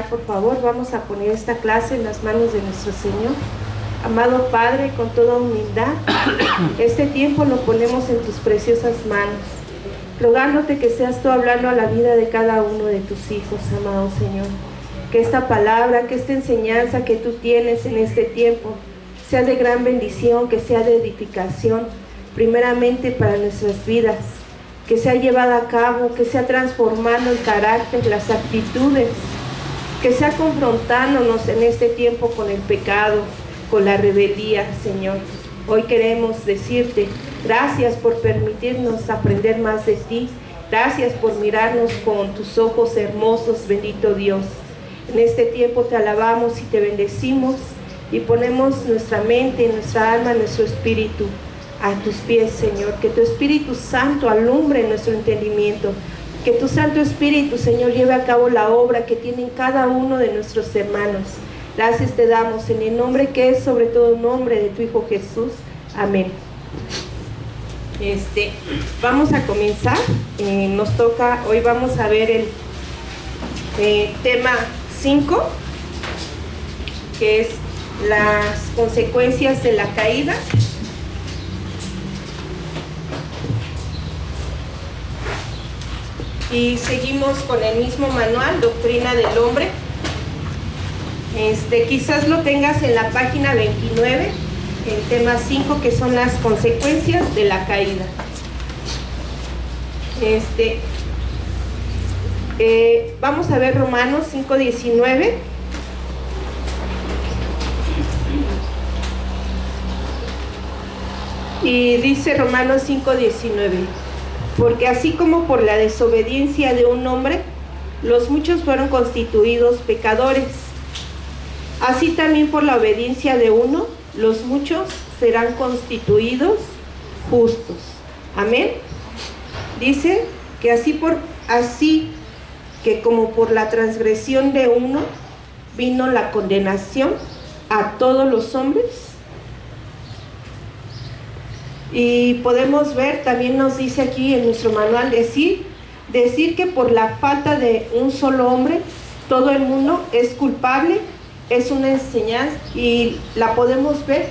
por favor. Vamos a poner esta clase en las manos de nuestro Señor. Amado Padre, con toda humildad, este tiempo lo ponemos en tus preciosas manos, rogándote que seas tú hablando a la vida de cada uno de tus hijos, amado Señor. Que esta palabra, que esta enseñanza que tú tienes en este tiempo sea de gran bendición, que sea de edificación, primeramente para nuestras vidas, que sea llevada a cabo, que sea transformando el carácter, las actitudes, que sea confrontándonos en este tiempo con el pecado, con la rebeldía, Señor. Hoy queremos decirte gracias por permitirnos aprender más de ti. Gracias por mirarnos con tus ojos hermosos, bendito Dios. En este tiempo te alabamos y te bendecimos y ponemos nuestra mente, nuestra alma, nuestro espíritu a tus pies, Señor. Que tu Espíritu Santo alumbre nuestro entendimiento. Que tu Santo Espíritu, Señor, lleve a cabo la obra que tienen cada uno de nuestros hermanos. Gracias te damos en el nombre que es sobre todo el nombre de tu Hijo Jesús. Amén. Vamos a comenzar. Nos toca, hoy vamos a ver el tema 5, que es las consecuencias de la caída. Y seguimos con el mismo manual, Doctrina del Hombre. Quizás lo tengas en la página 29, el tema 5, que son las consecuencias de la caída. Vamos a ver Romanos 5:19. Y dice Romanos 5:19: porque así como por la desobediencia de un hombre, los muchos fueron constituidos pecadores, así también por la obediencia de uno, los muchos serán constituidos justos. Amén. Dice que así que como por la transgresión de uno vino la condenación a todos los hombres. Y podemos ver, también nos dice aquí en nuestro manual, decir que por la falta de un solo hombre, todo el mundo es culpable. Es una enseñanza y la podemos ver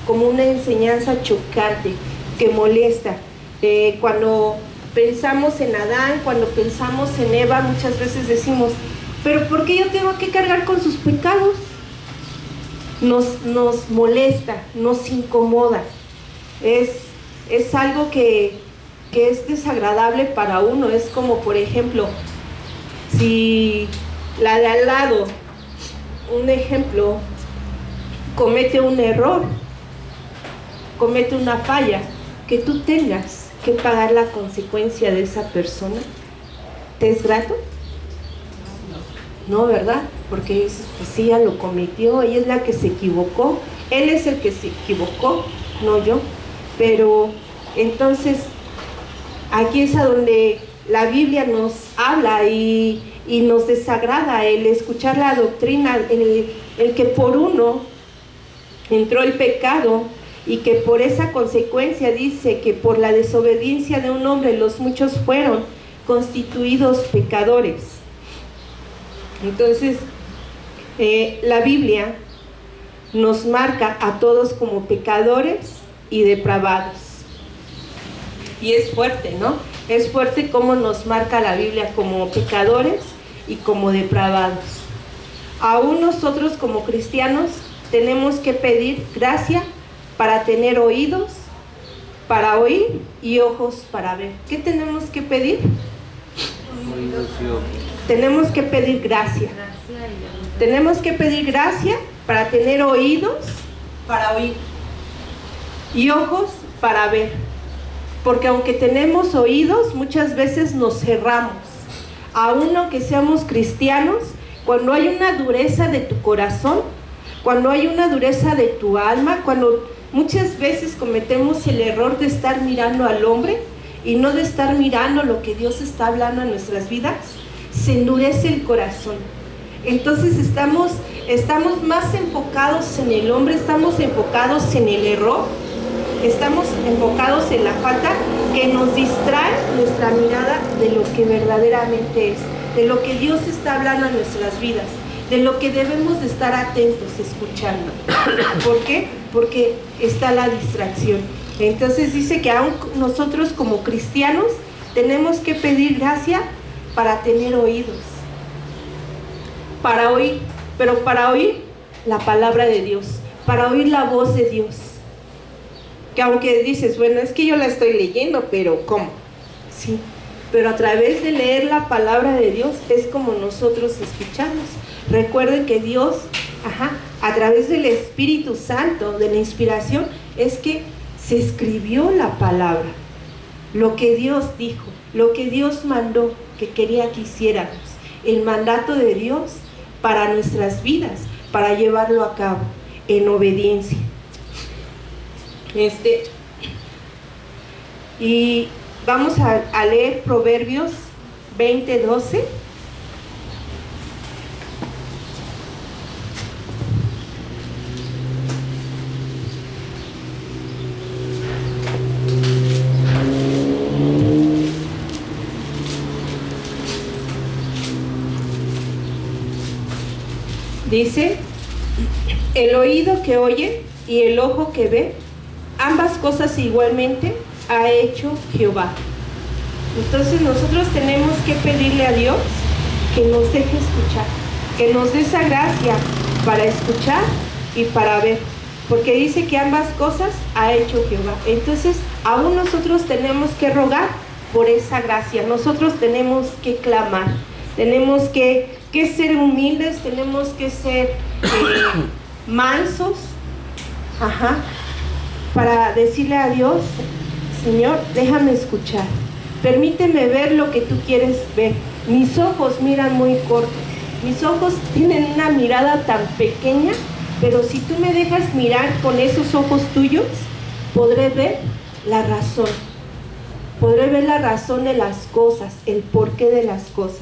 como una enseñanza chocante, que molesta. Cuando pensamos en Adán, cuando pensamos en Eva, muchas veces decimos, pero ¿por qué yo tengo que cargar con sus pecados? Nos molesta, nos incomoda. Es algo que es desagradable para uno. Es como, por ejemplo, si la de al lado, un ejemplo, comete un error, comete una falla, que tú tengas que pagar la consecuencia de esa persona, ¿te es grato? No, ¿verdad? Porque pues ella lo cometió, ella es la que se equivocó, él es el que se equivocó, no yo. Pero entonces aquí es a donde la Biblia nos habla y nos desagrada el escuchar la doctrina, el que por uno entró el pecado y que por esa consecuencia dice que por la desobediencia de un hombre los muchos fueron constituidos pecadores. Entonces la Biblia nos marca a todos como pecadores y depravados. Y es fuerte, ¿no? Es fuerte cómo nos marca la Biblia como pecadores y como depravados. Aún nosotros como cristianos tenemos que pedir gracia para tener oídos para oír y ojos para ver. ¿Qué tenemos que pedir? Oídos y ojos. Tenemos que pedir gracia. Tenemos que pedir gracia para tener oídos para oír y ojos para ver. Porque aunque tenemos oídos, muchas veces nos cerramos. Aún aunque seamos cristianos, cuando hay una dureza de tu corazón, cuando hay una dureza de tu alma, cuando muchas veces cometemos el error de estar mirando al hombre y no de estar mirando lo que Dios está hablando en nuestras vidas, se endurece el corazón. Entonces estamos más enfocados en el hombre, estamos enfocados en el error, estamos enfocados en la falta, que nos distrae nuestra mirada de lo que verdaderamente es, de lo que Dios está hablando en nuestras vidas. de lo que debemos de estar atentos escuchando. ¿Por qué? Porque está la distracción. Entonces dice que aún nosotros como cristianos tenemos que pedir gracia para tener oídos, para oír, pero para oír la palabra de Dios, para oír la voz de Dios. Que aunque dices, bueno, es que yo la estoy leyendo, pero ¿cómo? Sí, pero a través de leer la palabra de Dios es como nosotros escuchamos. Recuerden que Dios, a través del Espíritu Santo, de la inspiración, es que se escribió la palabra, lo que Dios dijo, lo que Dios mandó, que quería que hiciéramos, el mandato de Dios para nuestras vidas, para llevarlo a cabo en obediencia. Y vamos a leer Proverbios 20:12. Dice: el oído que oye y el ojo que ve, ambas cosas igualmente ha hecho Jehová. Entonces nosotros tenemos que pedirle a Dios que nos deje escuchar, que nos dé esa gracia para escuchar y para ver, porque dice que ambas cosas ha hecho Jehová. Entonces aún nosotros tenemos que rogar por esa gracia, nosotros tenemos que clamar, tenemos que ser humildes, tenemos que ser mansos, para decirle a Dios: Señor, déjame escuchar, permíteme ver lo que tú quieres ver. Mis ojos miran muy corto, mis ojos tienen una mirada tan pequeña, pero si tú me dejas mirar con esos ojos tuyos, podré ver la razón, podré ver la razón de las cosas, el porqué de las cosas.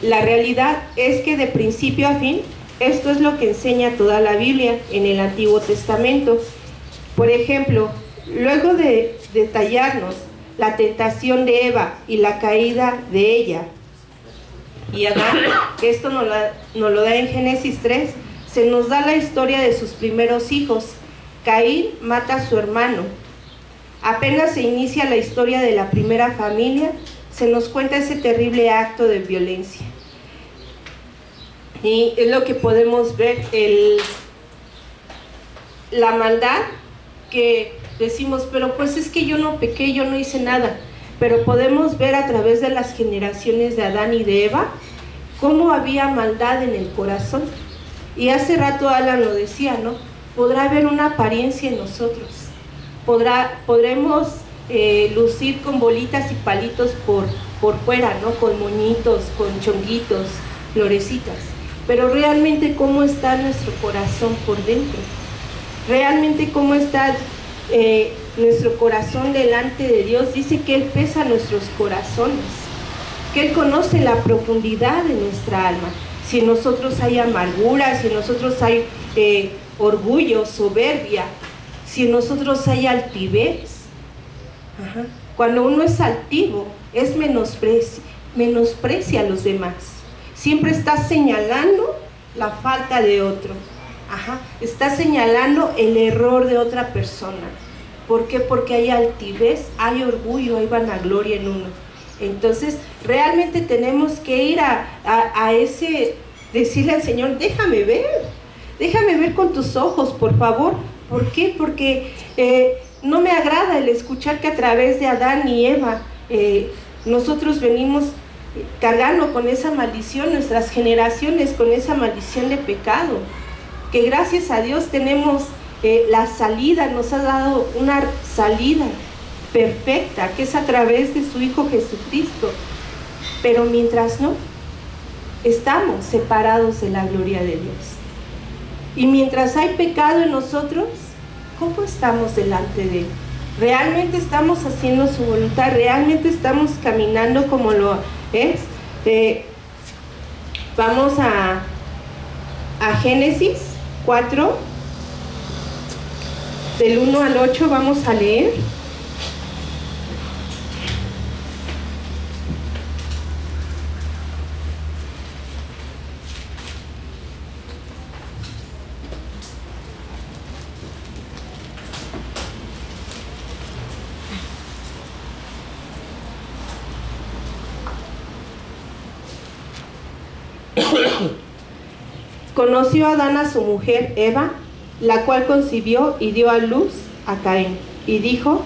La realidad es que de principio a fin, esto es lo que enseña toda la Biblia en el Antiguo Testamento. Por ejemplo, luego de detallarnos la tentación de Eva y la caída de ella y Adán, que esto nos lo da en Génesis 3, se nos da la historia de sus primeros hijos. Caín mata a su hermano. Apenas se inicia la historia de la primera familia, se nos cuenta ese terrible acto de violencia. Y es lo que podemos ver, la maldad, que decimos, pero pues es que yo no pequé, yo no hice nada. Pero podemos ver a través de las generaciones de Adán y de Eva cómo había maldad en el corazón. Y hace rato Alan lo decía, ¿no? Podrá haber una apariencia en nosotros, podremos lucir con bolitas y palitos por fuera, ¿no? Con moñitos, con chonguitos, florecitas, pero realmente cómo está nuestro corazón por dentro, realmente cómo está nuestro corazón delante de Dios. Dice que Él pesa nuestros corazones, que Él conoce la profundidad de nuestra alma. Si en nosotros hay amargura, si en nosotros hay orgullo, soberbia, si en nosotros hay altivez. Cuando uno es altivo, es menosprecia a los demás. Siempre está señalando la falta de otro. Está señalando el error de otra persona. ¿Por qué? Porque hay altivez, hay orgullo, hay vanagloria en uno. Entonces, realmente tenemos que ir a ese, decirle al Señor: déjame ver con tus ojos, por favor. ¿Por qué? Porque no me agrada el escuchar que a través de Adán y Eva nosotros venimos cargando con esa maldición, nuestras generaciones con esa maldición de pecado, que gracias a Dios tenemos la salida, nos ha dado una salida perfecta, que es a través de su Hijo Jesucristo. Pero mientras no, estamos separados de la gloria de Dios. Y mientras hay pecado en nosotros, ¿cómo estamos delante de Él? ¿Realmente estamos haciendo su voluntad? ¿Realmente estamos caminando como lo es? Vamos a Génesis 4, del 1 al 8, vamos a leer. conoció Adán a su mujer Eva, la cual concibió y dio a luz a Caín, y dijo: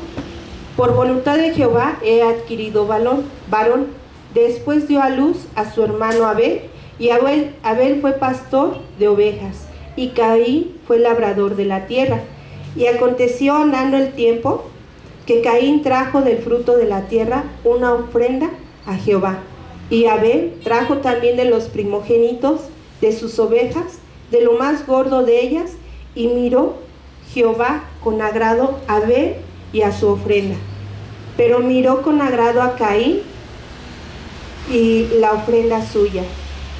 por voluntad de Jehová he adquirido varón. Después dio a luz a su hermano Abel, y Abel fue pastor de ovejas, y Caín fue labrador de la tierra. Y aconteció, andando el tiempo, que Caín trajo del fruto de la tierra una ofrenda a Jehová, y Abel trajo también de los primogénitos de sus ovejas, de lo más gordo de ellas, y miró Jehová con agrado a Abel y a su ofrenda, pero miró con agrado a Caín y la ofrenda suya,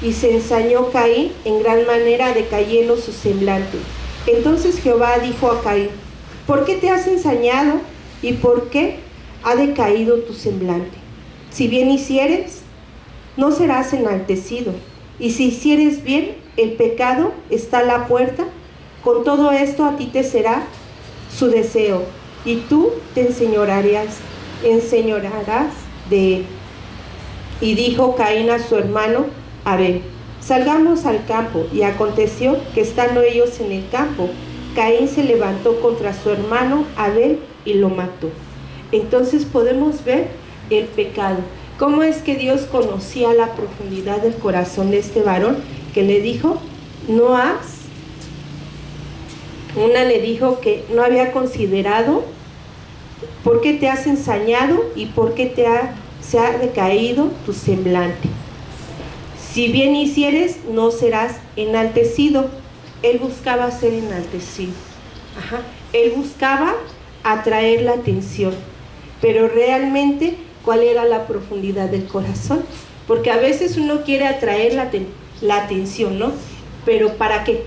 y se ensañó Caín en gran manera, decayendo su semblante. Entonces Jehová dijo a Caín: ¿por qué te has ensañado y por qué ha decaído tu semblante? Si bien hicieres, no serás enaltecido, y si hicieres bien, el pecado está a la puerta. Con todo esto a ti te será su deseo, y tú te enseñorearás de él. Y dijo Caín a su hermano Abel: salgamos al campo. Y aconteció que, estando ellos en el campo, Caín se levantó contra su hermano Abel y lo mató. Entonces podemos ver el pecado. ¿Cómo es que Dios conocía la profundidad del corazón de este varón? Que le dijo: no has. Una le dijo que no había considerado por qué te has ensañado y por qué se ha decaído tu semblante. Si bien hicieres, no serás enaltecido. Él buscaba ser enaltecido. Él buscaba atraer la atención. Pero realmente, ¿cuál era la profundidad del corazón? Porque a veces uno quiere atraer la atención, ¿no? Pero ¿para qué?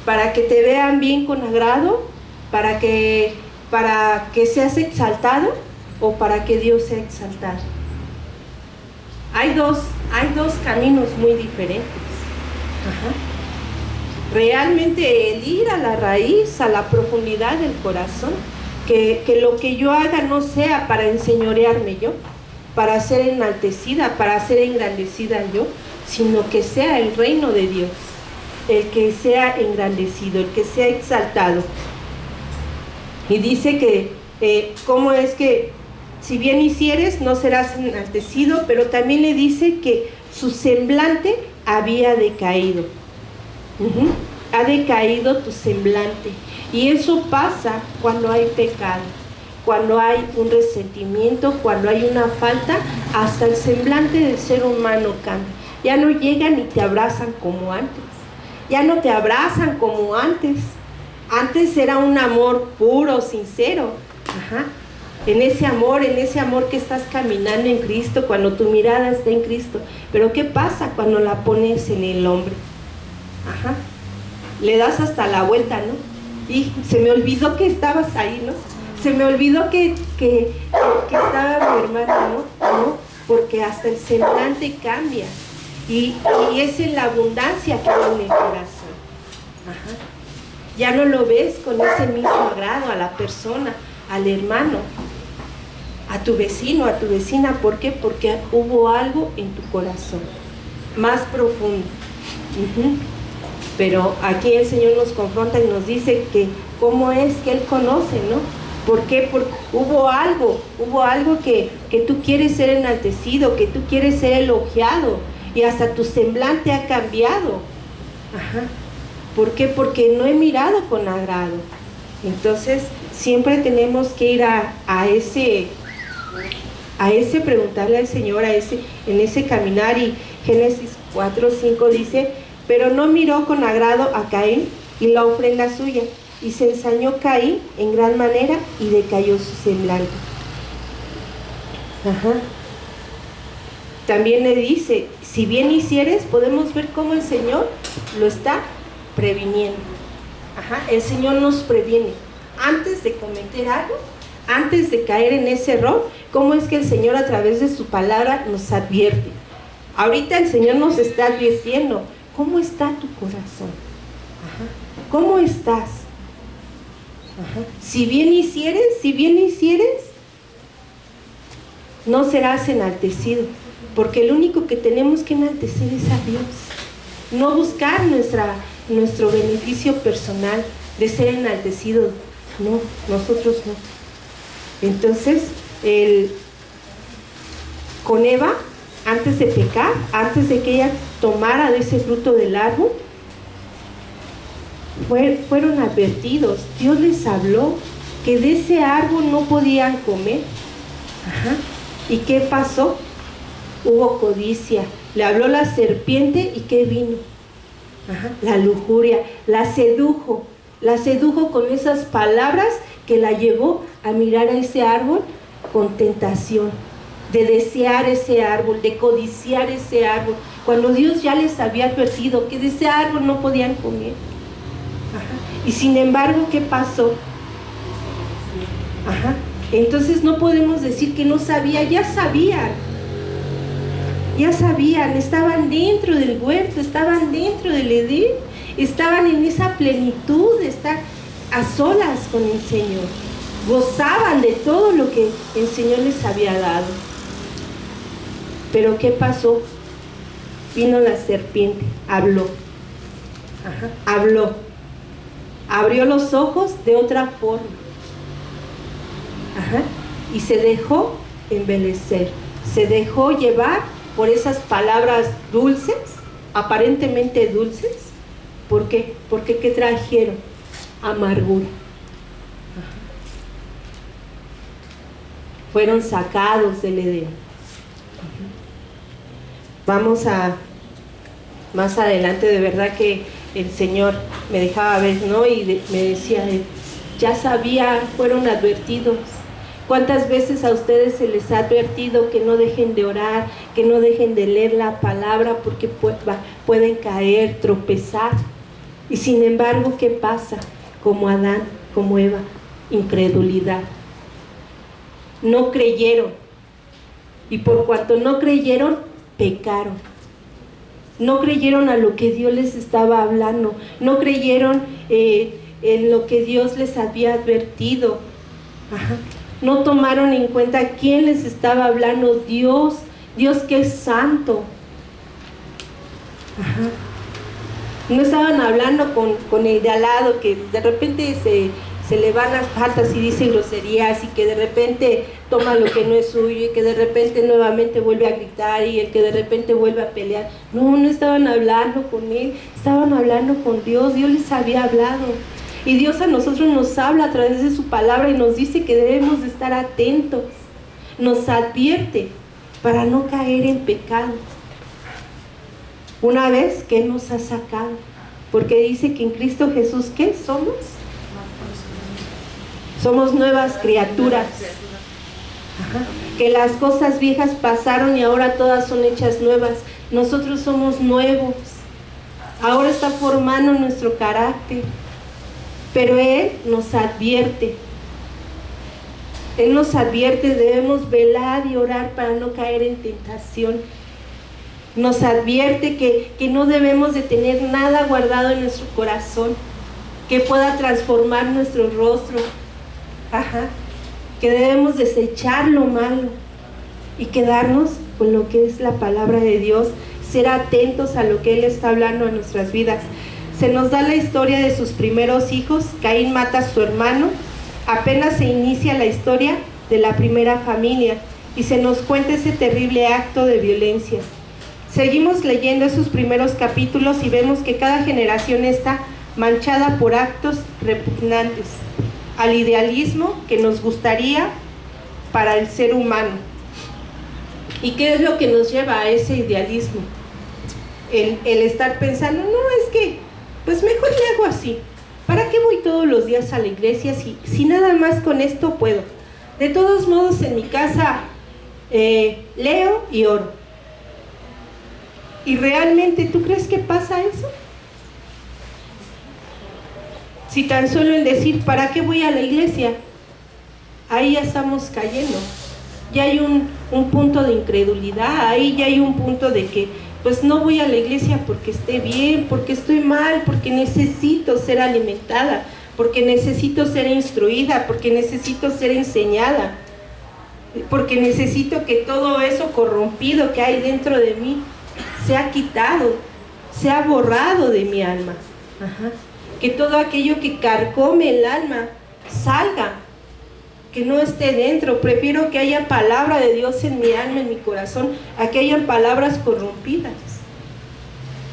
Para que te vean bien con agrado, para que seas exaltado, o para que Dios sea exaltado. Hay dos caminos muy diferentes. Realmente el ir a la raíz, a la profundidad del corazón, que lo que yo haga no sea para enseñorearme yo, para ser enaltecida, para ser engrandecida yo, sino que sea el reino de Dios el que sea engrandecido, el que sea exaltado. Y dice que cómo es que si bien hicieres, no serás enaltecido, pero también le dice que su semblante había decaído. Ha decaído tu semblante. Y eso pasa cuando hay pecado, cuando hay un resentimiento, cuando hay una falta. Hasta el semblante del ser humano cambia. Ya no llegan y te abrazan como antes. Ya no te abrazan como antes. Antes era un amor puro, sincero. En ese amor que estás caminando en Cristo, cuando tu mirada está en Cristo. Pero ¿qué pasa cuando la pones en el hombre? Le das hasta la vuelta, ¿no? Y se me olvidó que estabas ahí, ¿no? Se me olvidó que estaba mi hermana, ¿no? Porque hasta el semblante cambia. Y es en la abundancia que hay en el corazón. Ya no lo ves con ese mismo agrado a la persona, al hermano, a tu vecino, a tu vecina. ¿Por qué? Porque hubo algo en tu corazón más profundo. Pero aquí el Señor nos confronta y nos dice que cómo es que Él conoce, ¿no? ¿Por qué? Porque hubo algo que tú quieres ser enaltecido, que tú quieres ser elogiado, y hasta tu semblante ha cambiado. ¿Por qué? Porque no he mirado con agrado. Entonces siempre tenemos que ir a ese preguntarle al Señor, en ese caminar. Y Génesis 4:5 dice: pero no miró con agrado a Caín y la ofrenda suya, y se ensañó Caín en gran manera y decayó su semblante. También le dice: si bien hicieres, podemos ver cómo el Señor lo está previniendo. El Señor nos previene antes de cometer algo, antes de caer en ese error. Cómo es que el Señor, a través de su palabra, nos advierte. Ahorita el Señor nos está advirtiendo. ¿Cómo está tu corazón? ¿Cómo estás? Si bien hicieres, no serás enaltecido, porque el único que tenemos que enaltecer es a Dios. no buscar nuestro beneficio personal de ser enaltecidos. No, nosotros no. Entonces, con Eva, antes de pecar, antes de que ella tomara de ese fruto del árbol, fueron advertidos. Dios les habló que de ese árbol no podían comer. Ajá. ¿Y qué pasó? Hubo codicia. Le habló la serpiente y ¿qué vino? Ajá. La lujuria. La sedujo con esas palabras que la llevó a mirar a ese árbol con tentación, de desear ese árbol, de codiciar ese árbol, cuando Dios ya les había advertido que de ese árbol no podían comer. Ajá. Y sin embargo, ¿qué pasó? Ajá. Entonces no podemos decir que no sabía, ya sabían, estaban dentro del huerto, estaban dentro del Edén, estaban en esa plenitud de estar a solas con el Señor, gozaban de todo lo que el Señor les había dado. Pero ¿qué pasó? Vino la serpiente, habló. Ajá. Habló, abrió los ojos de otra forma. Ajá. Y se dejó embelecer, se dejó llevar por esas palabras dulces, aparentemente dulces. ¿Por qué? Porque ¿qué trajeron? Amargura. Ajá. Fueron sacados del Edén. Ajá. Vamos a más adelante, de verdad que el Señor me dejaba ver, ¿no? Y me decía, ya sabía, fueron advertidos. ¿Cuántas veces a ustedes se les ha advertido que no dejen de orar, que no dejen de leer la palabra porque pueden caer, tropezar? Y sin embargo, ¿qué pasa? Como Adán, como Eva, incredulidad. No creyeron. Y por cuanto no creyeron, pecaron. No creyeron a lo que Dios les estaba hablando. No creyeron en lo que Dios les había advertido. Ajá. No tomaron en cuenta quién les estaba hablando. Dios que es santo. Ajá. No estaban hablando con el de al lado, que de repente se le van las patas y dice groserías, y que de repente toma lo que no es suyo, y que de repente nuevamente vuelve a gritar, y el que de repente vuelve a pelear. No estaban hablando con él, estaban hablando con Dios. Dios les había hablado. Y Dios a nosotros nos habla a través de su palabra y nos dice que debemos de estar atentos. Nos advierte para no caer en pecado. Una vez que Él nos ha sacado. Porque dice que en Cristo Jesús, ¿qué somos? Somos nuevas criaturas. Ajá. Que las cosas viejas pasaron y ahora todas son hechas nuevas. Nosotros somos nuevos. Ahora está formando nuestro carácter. Pero Él nos advierte. Él nos advierte, debemos velar y orar para no caer en tentación. Nos advierte que no debemos de tener nada guardado en nuestro corazón que pueda transformar nuestro rostro. Ajá. Que debemos desechar lo malo y quedarnos con lo que es la palabra de Dios, ser atentos a lo que Él está hablando en nuestras vidas. Se nos da la historia de sus primeros hijos. Caín mata a su hermano. Apenas se inicia la historia de la primera familia y se nos cuenta ese terrible acto de violencia. Seguimos leyendo esos primeros capítulos y vemos que cada generación está manchada por actos repugnantes al idealismo que nos gustaría para el ser humano. ¿Y qué es lo que nos lleva a ese idealismo? El estar pensando, no, es que pues mejor le hago así. ¿Para qué voy todos los días a la iglesia si nada más con esto puedo? De todos modos, en mi casa leo y oro. ¿Y realmente tú crees que pasa eso? Si tan solo en decir, ¿para qué voy a la iglesia? Ahí ya estamos cayendo. Ya hay un punto de incredulidad, ahí ya hay un punto de que pues no voy a la iglesia porque esté bien, porque estoy mal, porque necesito ser alimentada, porque necesito ser instruida, porque necesito ser enseñada, porque necesito que todo eso corrompido que hay dentro de mí sea quitado, sea borrado de mi alma. Ajá. Que todo aquello que carcome el alma salga, que no esté dentro. Prefiero que haya palabra de Dios en mi alma, en mi corazón, a que hayan palabras corrompidas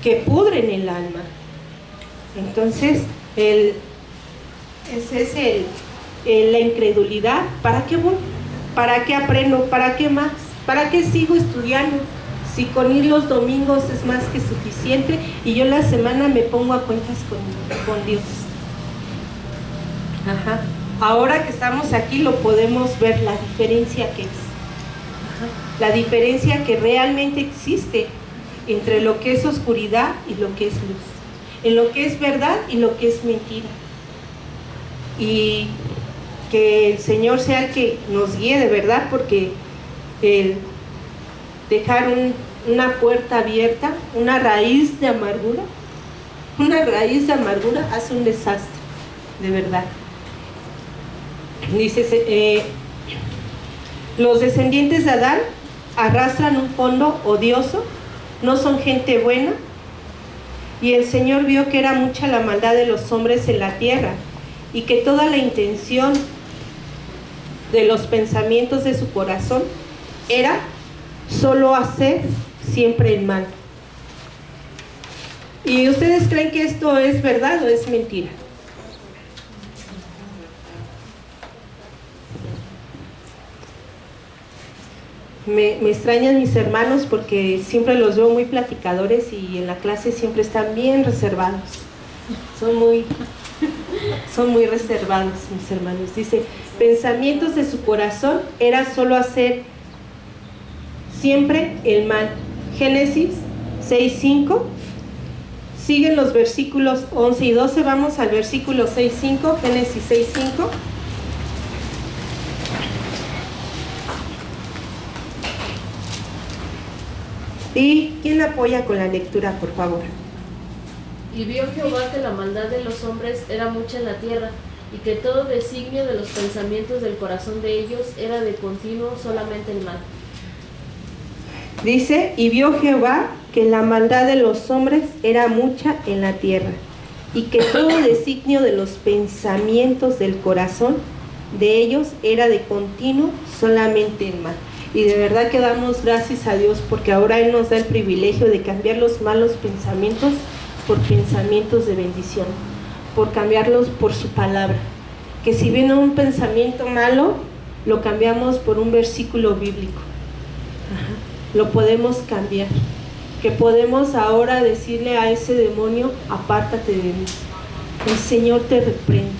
que pudren el alma. Entonces, ese es la incredulidad. ¿Para qué voy? ¿Para qué aprendo? ¿Para qué más? ¿Para qué sigo estudiando? Si con ir los domingos es más que suficiente y yo la semana me pongo a cuentas con Dios. Ajá. Ahora que estamos aquí lo podemos ver, la diferencia que es. Ajá. La diferencia que realmente existe entre lo que es oscuridad y lo que es luz. En lo que es verdad y lo que es mentira. Y que el Señor sea el que nos guíe de verdad, porque el dejar una puerta abierta, una raíz de amargura hace un desastre, de verdad. Dice, los descendientes de Adán arrastran un fondo odioso, no son gente buena, y el Señor vio que era mucha la maldad de los hombres en la tierra, y que toda la intención de los pensamientos de su corazón era solo hacer siempre el mal. ¿Y ustedes creen que esto es verdad o es mentira? Me extrañan mis hermanos porque siempre los veo muy platicadores y en la clase siempre están bien reservados. Son muy reservados mis hermanos. Dice, pensamientos de su corazón era solo hacer siempre el mal. Génesis 6:5. Siguen los versículos 11 y 12. Vamos al versículo 6:5, Génesis 6:5. ¿Y quién apoya con la lectura, por favor? Y vio Jehová que la maldad de los hombres era mucha en la tierra, y que todo designio de los pensamientos del corazón de ellos era de continuo solamente el mal. Dice, y vio Jehová que la maldad de los hombres era mucha en la tierra, y que todo designio de los pensamientos del corazón de ellos era de continuo solamente el mal. Y de verdad que damos gracias a Dios porque ahora Él nos da el privilegio de cambiar los malos pensamientos por pensamientos de bendición, por cambiarlos por su palabra. Que si viene un pensamiento malo, lo cambiamos por un versículo bíblico. Ajá. Lo podemos cambiar. Que podemos ahora decirle a ese demonio, apártate de mí. El Señor te reprende.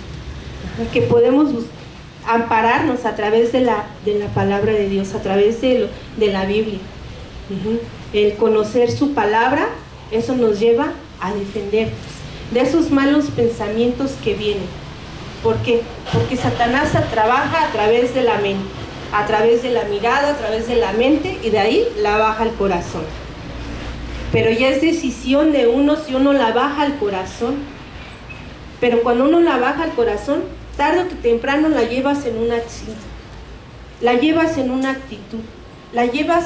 Ajá. Que podemos ampararnos a través de la palabra de Dios, a través de la Biblia. El conocer su palabra, eso nos lleva a defendernos de esos malos pensamientos que vienen. ¿Por qué? Porque Satanás trabaja a través de la mente, a través de la mirada, a través de la mente, y de ahí la baja al corazón. Pero ya es decisión de uno si uno la baja al corazón. Pero cuando uno la baja al corazón, tarde o temprano la llevas en una acción, la llevas en una actitud, la llevas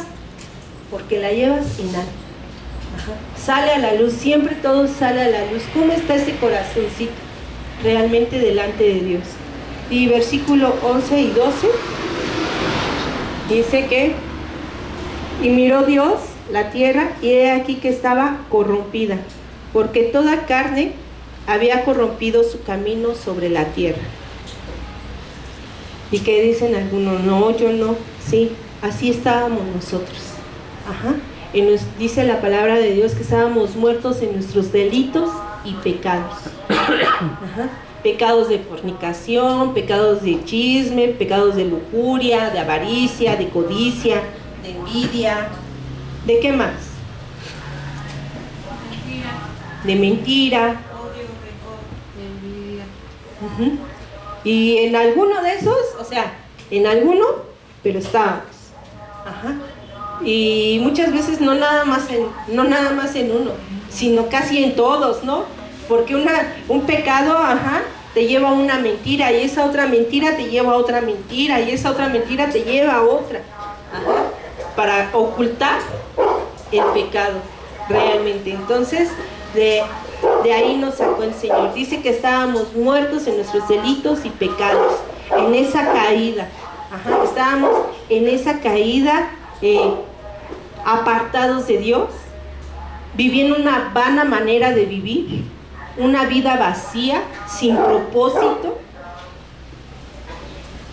porque la llevas en algo. Ajá. Sale a la luz, siempre todo sale a la luz. ¿Cómo está ese corazoncito realmente delante de Dios? Y versículo 11 y 12 dice que, y miró Dios la tierra, y he aquí que estaba corrompida, porque toda carne había corrompido su camino sobre la tierra. ¿Y qué dicen algunos? No, yo no. Sí, así estábamos nosotros. Ajá. Y nos dice la palabra de Dios que estábamos muertos en nuestros delitos y pecados. Ajá. Pecados de fornicación, pecados de chisme, pecados de lujuria, de avaricia, de codicia, de envidia. ¿De qué más? De mentira. Y en alguno de esos, o sea, en alguno, pero estábamos. Ajá. Y muchas veces no nada más en uno, sino casi en todos, ¿no? Porque un pecado, ajá, te lleva a una mentira, y esa otra mentira te lleva a otra mentira, y esa otra mentira te lleva a otra. Ajá. Para ocultar el pecado. realmente. Entonces, de ahí nos sacó el Señor. Dice que estábamos muertos en nuestros delitos y pecados, en esa caída. Estábamos en esa caída, apartados de Dios, viviendo una vana manera de vivir, una vida vacía, sin propósito.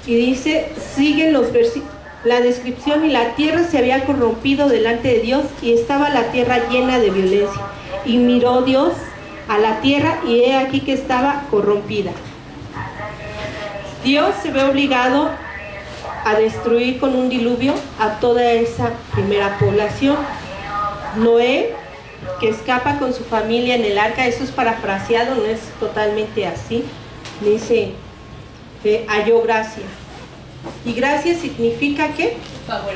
Y dice, siguen los versículos, la descripción: y la tierra se había corrompido delante de Dios, y estaba la tierra llena de violencia. Y miró Dios a la tierra, y he aquí que estaba corrompida. Dios se ve obligado a destruir con un diluvio a toda esa primera población. Noé, que escapa con su familia en el arca, eso es parafraseado, no es totalmente así, dice, halló gracia. Y gracia significa ¿qué? Favor.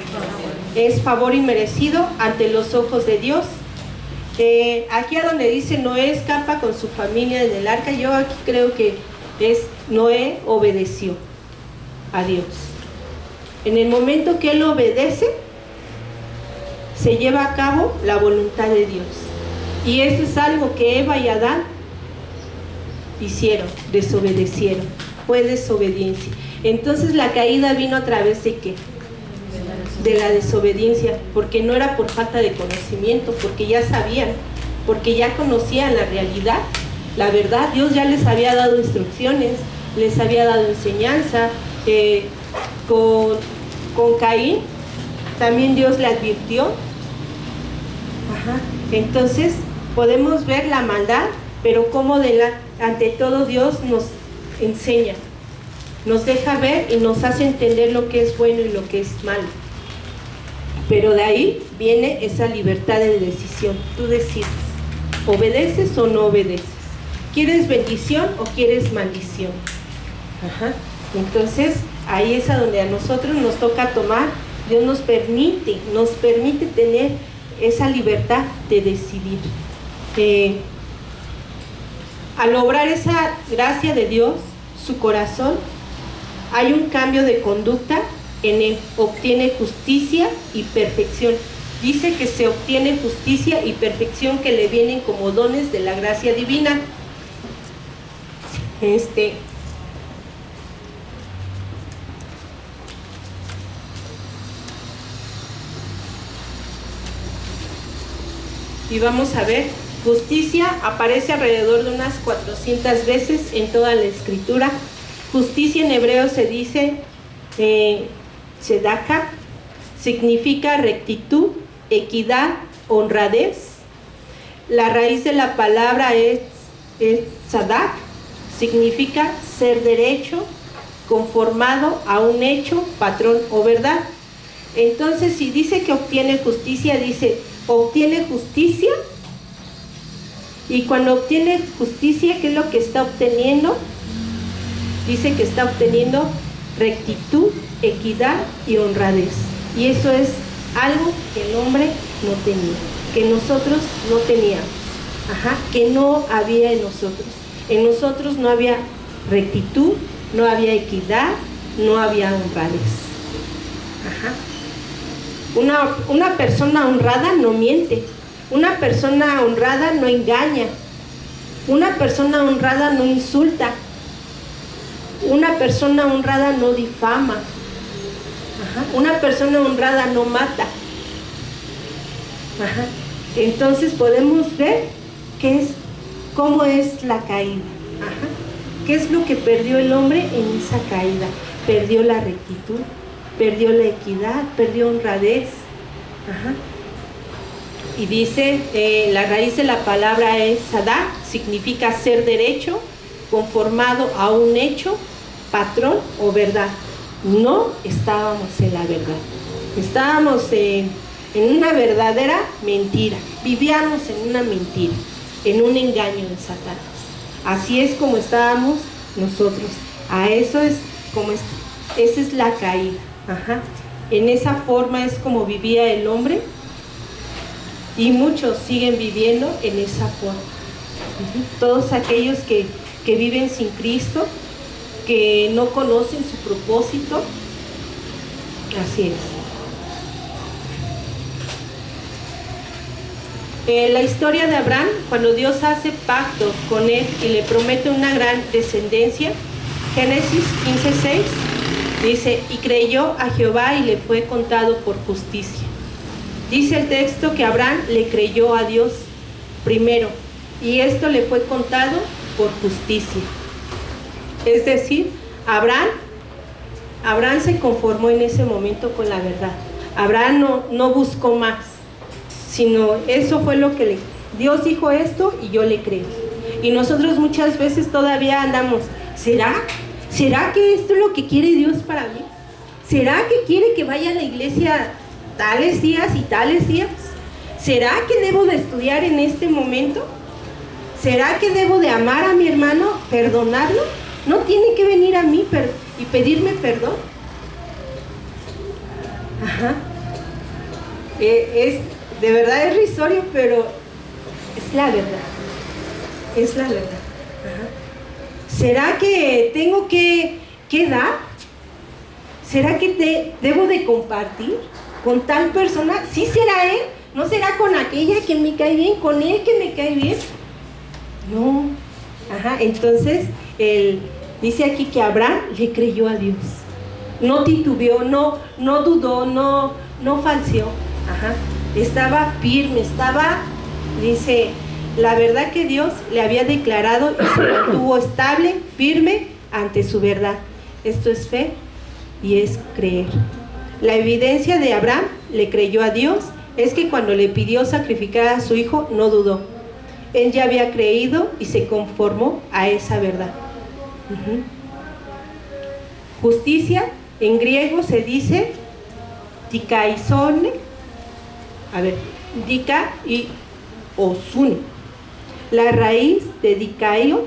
Es favor inmerecido ante los ojos de Dios. Aquí a donde dice Noé escapa con su familia en el arca, yo aquí creo que es Noé obedeció a Dios. En el momento que él obedece, se lleva a cabo la voluntad de Dios. Y eso es algo que Eva y Adán hicieron, desobedecieron. Fue desobediencia. Entonces la caída vino a través de ¿qué? De la desobediencia, porque no era por falta de conocimiento, porque ya sabían, porque ya conocían la realidad, la verdad. Dios ya les había dado instrucciones, les había dado enseñanza. Con Caín también Dios le advirtió. Entonces podemos ver la maldad, pero como ante todo Dios nos enseña, nos deja ver y nos hace entender lo que es bueno y lo que es malo. Pero de ahí viene esa libertad de decisión. Tú decides, ¿obedeces o no obedeces? ¿Quieres bendición o quieres maldición? Entonces ahí es a donde a nosotros nos toca tomar. Dios nos permite tener esa libertad de decidir. Al obrar esa gracia de Dios, su corazón, hay un cambio de conducta en él. Obtiene justicia y perfección. Dice que se obtiene justicia y perfección que le vienen como dones de la gracia divina. Y vamos a ver, justicia aparece alrededor de unas 400 veces en toda la escritura. Justicia en hebreo se dice tzedaka, significa rectitud, equidad, honradez. La raíz de la palabra es tzadak, significa ser derecho, conformado a un hecho, patrón o verdad. Entonces, si dice que obtiene justicia, dice obtiene justicia. Y cuando obtiene justicia, ¿qué es lo que está obteniendo? Dice que está obteniendo rectitud, equidad y honradez. Y eso es algo que el hombre no tenía, que nosotros no teníamos, que no había en nosotros. En nosotros no había rectitud, no había equidad, no había honradez. Una persona honrada no miente. Una persona honrada no engaña. Una persona honrada no insulta. Una persona honrada no difama. Una persona honrada no mata. Entonces podemos ver cómo es la caída. ¿Qué es lo que perdió el hombre en esa caída? Perdió la rectitud, perdió la equidad, perdió honradez. Y dice, la raíz de la palabra es sadá, significa ser derecho, conformado a un hecho, patrón o verdad. No estábamos en la verdad, estábamos en una verdadera mentira, vivíamos en una mentira, en un engaño de Satanás. Así es como estábamos nosotros. Esa es la caída. En esa forma es como vivía el hombre. Y muchos siguen viviendo en esa forma. Todos aquellos que viven sin Cristo, que no conocen su propósito, así es. La historia de Abraham, cuando Dios hace pactos con él y le promete una gran descendencia, Génesis 15:6, dice, y creyó a Jehová y le fue contado por justicia. Dice el texto que Abraham le creyó a Dios primero, y esto le fue contado por justicia. Es decir, Abraham se conformó en ese momento con la verdad. Abraham no buscó más, sino eso fue lo que Dios dijo esto y yo le creo. Y nosotros muchas veces todavía andamos, ¿será que esto es lo que quiere Dios para mí? ¿Será que quiere que vaya a la iglesia tales días y tales días? ¿Será que debo de estudiar en este momento? ¿Será que debo de amar a mi hermano, perdonarlo? ¿No tiene que venir a mí y pedirme perdón? Ajá. De verdad es risorio, pero es la verdad. Es la verdad. Ajá. ¿Será que tengo que dar? ¿Será que debo de compartir con tal persona? ¿Sí será él? ¿No será con aquella que me cae bien? ¿Con él que me cae bien? No. Ajá. Entonces, dice aquí que Abraham le creyó a Dios. No titubeó, no dudó, no falseó. Ajá. Estaba firme, dice, la verdad que Dios le había declarado y se mantuvo estable, firme ante su verdad. Esto es fe y es creer. La evidencia de Abraham le creyó a Dios es que cuando le pidió sacrificar a su hijo no dudó. Él ya había creído y se conformó a esa verdad. Justicia en griego se dice dikaisone, dika y osune. La raíz de dikaio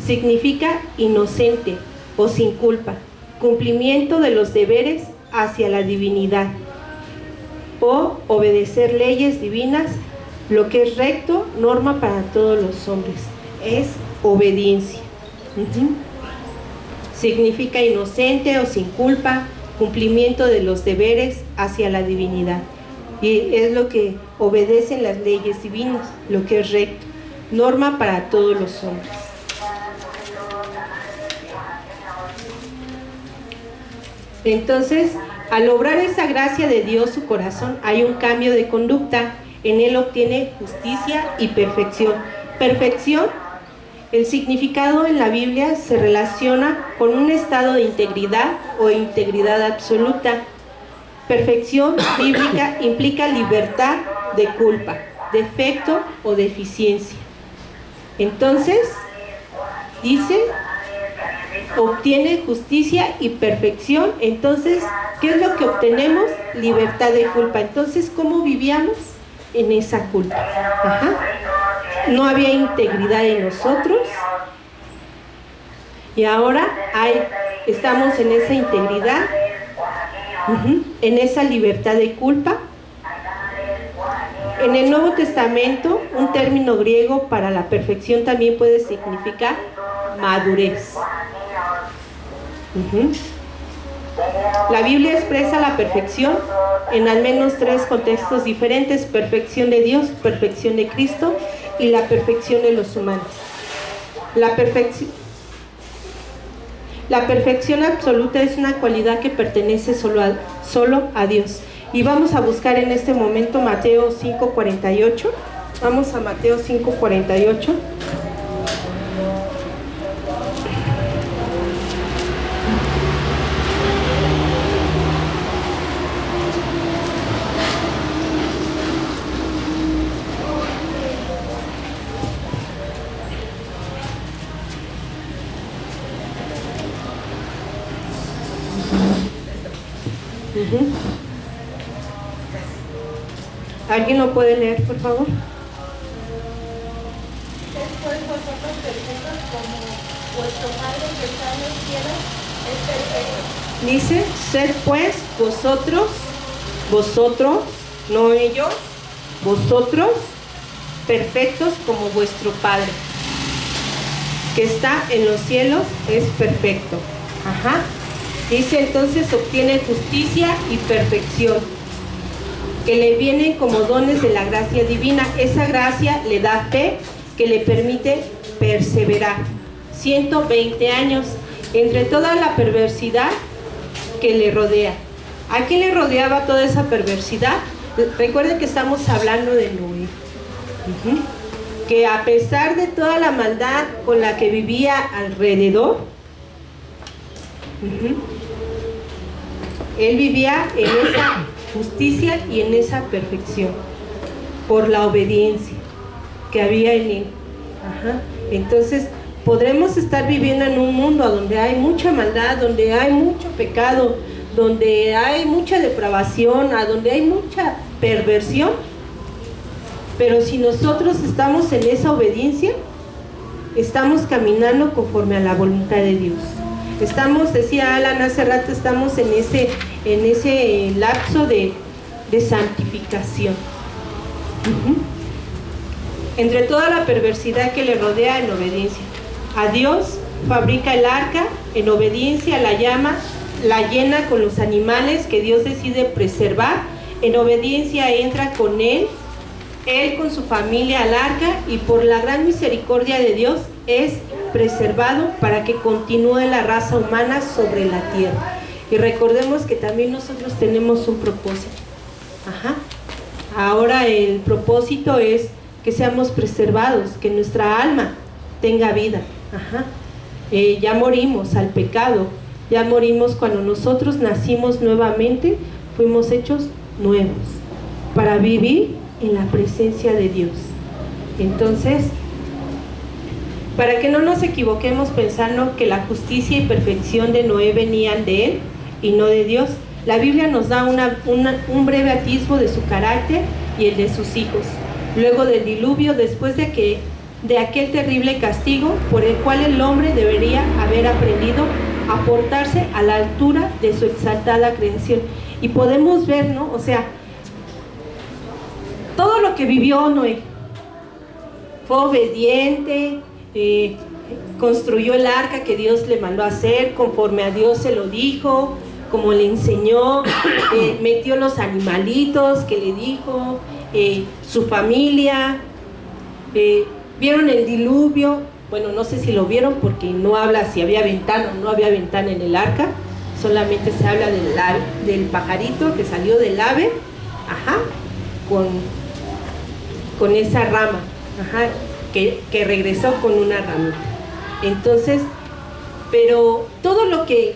significa inocente o sin culpa, cumplimiento de los deberes hacia la divinidad o obedecer leyes divinas, lo que es recto, norma para todos los hombres, es obediencia. Significa inocente o sin culpa, cumplimiento de los deberes hacia la divinidad. Y es lo que obedecen las leyes divinas, lo que es recto, norma para todos los hombres. Entonces, al obrar esa gracia de Dios su corazón, hay un cambio de conducta. En él obtiene justicia y perfección. Perfección, el significado en la Biblia se relaciona con un estado de integridad o integridad absoluta. Perfección bíblica implica libertad de culpa, defecto o deficiencia. Entonces, dice, obtiene justicia y perfección. Entonces, ¿qué es lo que obtenemos? Libertad de culpa. Entonces, ¿cómo vivíamos? En esa culpa. Ajá. No había integridad en nosotros y ahora estamos en esa integridad, en esa libertad de culpa. En el Nuevo Testamento, un término griego para la perfección también puede significar madurez. La Biblia expresa la perfección en al menos 3 contextos diferentes: perfección de Dios, perfección de Cristo y la perfección de los humanos. La perfección absoluta es una cualidad que pertenece solo a Dios. Y vamos a buscar en este momento Mateo 5:48. Vamos a Mateo 5:48. ¿Alguien lo puede leer, por favor? Sed pues vosotros perfectos como vuestro Padre que está en los cielos es perfecto. Dice, sed pues vosotros, no ellos, vosotros, perfectos como vuestro Padre que está en los cielos es perfecto. Ajá. Dice, entonces obtiene justicia y perfección. que le vienen como dones de la gracia divina. Esa gracia le da fe que le permite perseverar. 120 años entre toda la perversidad que le rodea. ¿A quién le rodeaba toda esa perversidad? Recuerden que estamos hablando de Noé. Que a pesar de toda la maldad con la que vivía alrededor, él vivía en esa justicia y en esa perfección por la obediencia que había en él. Entonces podremos estar viviendo en un mundo donde hay mucha maldad, donde hay mucho pecado, donde hay mucha depravación, donde hay mucha perversión, pero si nosotros estamos en esa obediencia, estamos caminando conforme a la voluntad de Dios. Estamos, decía Alan hace rato, estamos en ese lapso de santificación. Entre toda la perversidad que le rodea, en obediencia a Dios, fabrica el arca, en obediencia la llama, la llena con los animales que Dios decide preservar, en obediencia entra con él con su familia al arca, y por la gran misericordia de Dios es preservado para que continúe la raza humana sobre la tierra. Y recordemos que también nosotros tenemos un propósito. Ahora el propósito es que seamos preservados, que nuestra alma tenga vida. Ya morimos al pecado, ya morimos cuando nosotros nacimos nuevamente, fuimos hechos nuevos para vivir en la presencia de Dios. Entonces, para que no nos equivoquemos pensando que la justicia y perfección de Noé venían de él y no de Dios, la Biblia nos da un breve atisbo de su carácter y el de sus hijos. Luego del diluvio, después de aquel terrible castigo por el cual el hombre debería haber aprendido a portarse a la altura de su exaltada creación. Y podemos ver, ¿no? O sea, todo lo que vivió Noé, fue obediente, construyó el arca que Dios le mandó a hacer, conforme a Dios se lo dijo, como le enseñó, metió los animalitos que le dijo, su familia, vieron el diluvio. Bueno, no sé si lo vieron porque no habla si había ventana o no había ventana en el arca, solamente se habla del pajarito que salió del ave, con esa rama, que regresó con una ramita. Entonces, pero todo lo que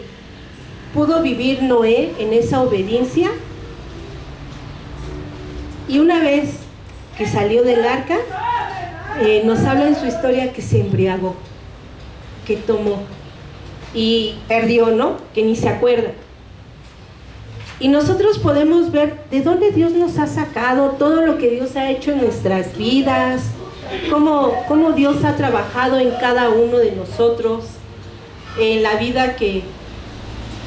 pudo vivir Noé en esa obediencia, y una vez que salió del arca, nos habla en su historia que se embriagó, que tomó y perdió, ¿no? Que ni se acuerda. Y nosotros podemos ver de dónde Dios nos ha sacado, todo lo que Dios ha hecho en nuestras vidas, cómo Dios ha trabajado en cada uno de nosotros, en la vida que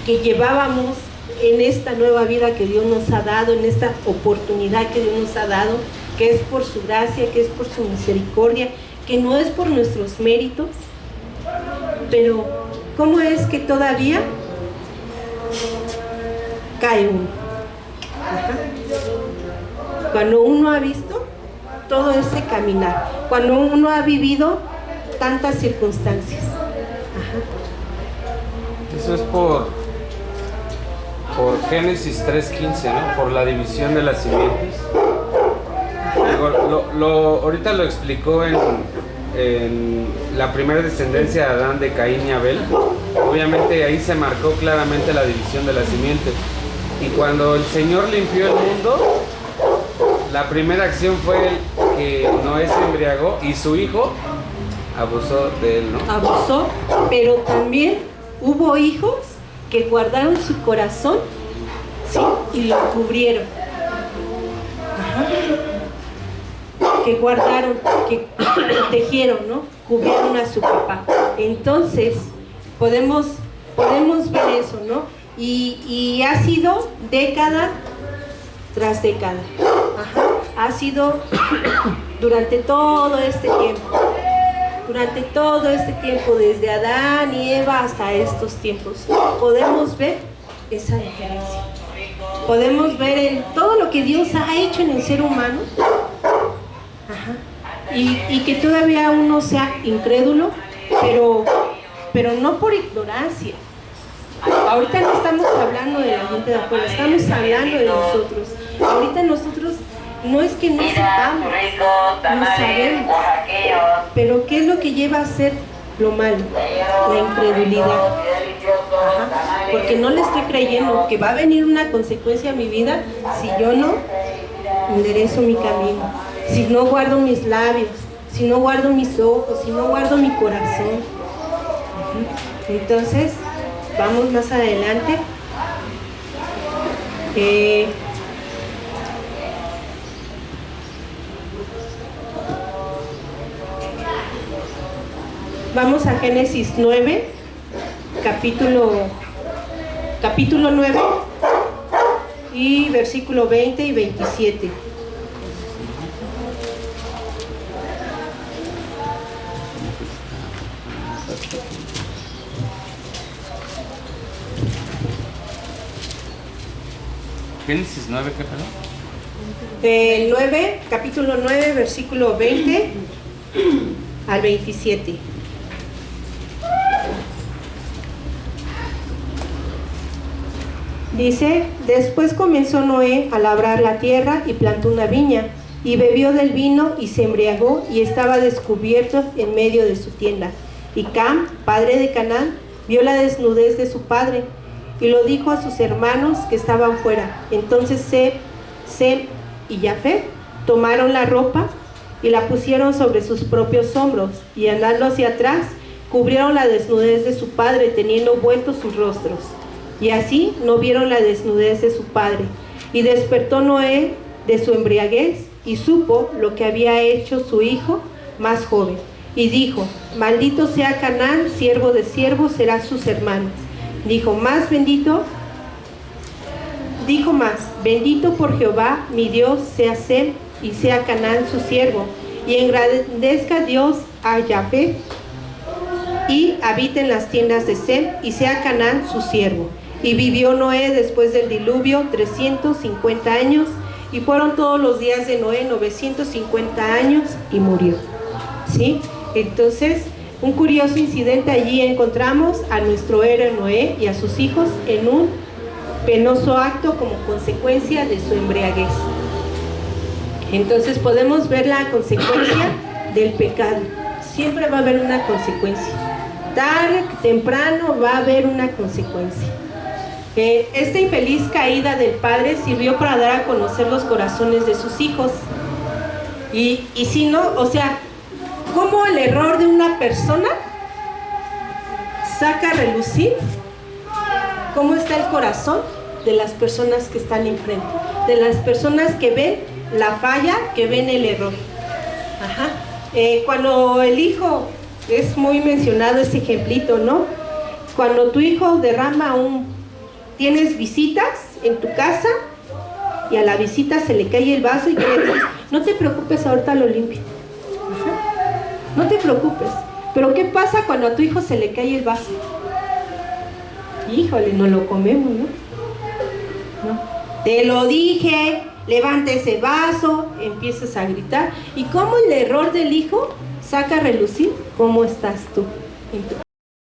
llevábamos, en esta nueva vida que Dios nos ha dado, en esta oportunidad que Dios nos ha dado, que es por su gracia, que es por su misericordia, que no es por nuestros méritos. Pero ¿cómo es que todavía cae uno? Cuando uno ha visto todo ese caminar, cuando uno ha vivido tantas circunstancias. Eso es por Génesis 3:15, ¿no? Por la división de las simientes. Ahorita lo explicó en la primera descendencia de Adán, de Caín y Abel. Obviamente ahí se marcó claramente la división de la simiente. Y cuando el Señor limpió el mundo, la primera acción fue que Noé se embriagó y su hijo abusó de él, ¿no? Abusó, pero también hubo hijos que guardaron su corazón, ¿sí? Y lo cubrieron. Que guardaron, que protegieron, ¿no? Cubrieron a su papá. Entonces, podemos ver eso, ¿no? Y ha sido década tras década. Ha sido durante todo este tiempo. Durante todo este tiempo, desde Adán y Eva hasta estos tiempos, podemos ver esa diferencia. podemos ver todo lo que Dios ha hecho en el ser humano. Ajá. Y que todavía uno sea incrédulo, pero no por ignorancia. Ahorita no estamos hablando de la gente de afuera, estamos hablando de nosotros. Ahorita nosotros no es que no sepamos, no sabemos. Pero ¿qué es lo que lleva a hacer lo malo? La incredulidad. Ajá. Porque no le estoy creyendo que va a venir una consecuencia a mi vida si yo no enderezo mi camino, si no guardo mis labios, si no guardo mis ojos, si no guardo mi corazón. Entonces, vamos más adelante. Vamos a Génesis 9, capítulo 9 y versículo 20 y 27. Génesis 9, ¿qué perdón? Capítulo 9, versículo 20 al 27. Dice: después comenzó Noé a labrar la tierra y plantó una viña, y bebió del vino y se embriagó, y estaba descubierto en medio de su tienda. Y Cam, padre de Canaán, vio la desnudez de su padre, y lo dijo a sus hermanos que estaban fuera. Entonces Sem y Jafet tomaron la ropa y la pusieron sobre sus propios hombros, y andando hacia atrás, cubrieron la desnudez de su padre, teniendo vueltos sus rostros. Y así no vieron la desnudez de su padre. Y despertó Noé de su embriaguez, y supo lo que había hecho su hijo más joven. Y dijo: maldito sea Canaán, siervo de siervos serán sus hermanos. Dijo más, bendito por Jehová mi Dios sea Sem, y sea Canaán su siervo, y engrandezca Dios a Jafet, y habite en las tiendas de Sem, y sea Canaán su siervo. Y vivió Noé después del diluvio 350 años, y fueron todos los días de Noé 950 años, y murió. ¿Sí? Entonces, un curioso incidente, allí encontramos a nuestro héroe Noé y a sus hijos en un penoso acto como consecuencia de su embriaguez. Entonces podemos ver la consecuencia del pecado. Siempre va a haber una consecuencia. Tarde o temprano va a haber una consecuencia. Esta infeliz caída del padre sirvió para dar a conocer los corazones de sus hijos. Y si no, o sea, ¿cómo el error de una persona saca a relucir cómo está el corazón de las personas que están enfrente? De las personas que ven la falla, que ven el error. Ajá. Cuando el hijo, es muy mencionado ese ejemplito, ¿no? Cuando tu hijo tienes visitas en tu casa y a la visita se le cae el vaso y que le dices: no te preocupes, ahorita lo limpio. No te preocupes. Pero ¿qué pasa cuando a tu hijo se le cae el vaso? Híjole, no lo comemos, ¿no? Te lo dije, levanta ese vaso, empiezas a gritar. ¿Y cómo el error del hijo saca a relucir cómo estás tú en tu